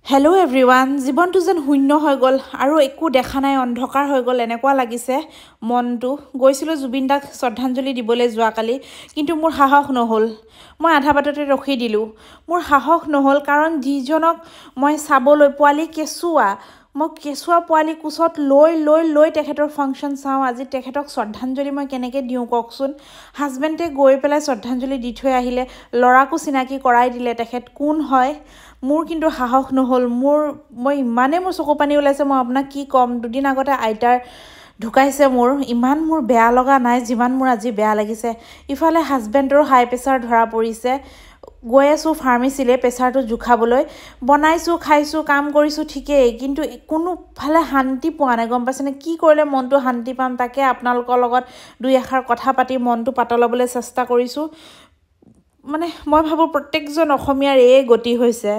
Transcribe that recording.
hello' everyone জীৱনটো যেন শূন্য হৈ গ'ল আৰু একো দেখা নাই অন্ধকাৰ হৈ গ'ল এনেকুৱা লাগিছে মনটো গৈছিলোঁ জুবিন দাক শ্ৰদ্ধাঞ্জলি দিবলৈ যোৱাকালি কিন্তু মোৰ সাহস নহ'ল মই আধা বাটতে ৰখি দিলোঁ মোৰ সাহস নহ'ল কাৰণ যিজনক মই চাবলৈ পোৱালি কেঁচুৱা মই কেঁচুৱা পোৱালি কোচত লৈ তেখেতৰ ফাংচন চাওঁ আজি তেখেতক শ্ৰদ্ধাঞ্জলি মই কেনেকৈ দিওঁ কওকচোন হাজবেণ্ডে গৈ পেলাই শ্ৰদ্ধাঞ্জলি দি থৈ আহিলে ল'ৰাকো চিনাকি কৰাই দিলে তেখেত কোন হয় মোৰ কিন্তু সাহস নহ'ল মই ইমানেই মোৰ চকু পানী ওলাইছে মই আপোনাক কি ক'ম দুদিন আগতে আইতাৰ ঢুকাইছে মোৰ ইমান মোৰ বেয়া লগা নাই যিমান মোৰ আজি বেয়া লাগিছে ইফালে হাজবেণ্ডৰো হাই প্ৰেছাৰ ধৰা পৰিছে গৈ আছোঁ ফাৰ্মেচিলৈ প্ৰেছাৰটো জোখাবলৈ বনাইছোঁ খাইছোঁ কাম কৰিছোঁ ঠিকেই কিন্তু কোনোফালে শান্তি পোৱা নাই গম পাইছেনে কি কৰিলে মনটো শান্তি পাম তাকে আপোনালোকৰ লগত দুই এষাৰ কথা পাতি মনটো পাতলাবলৈ চেষ্টা কৰিছোঁ মানে মই ভাবোঁ প্ৰত্যেকজন অসমীয়াৰ এই গতি হৈছে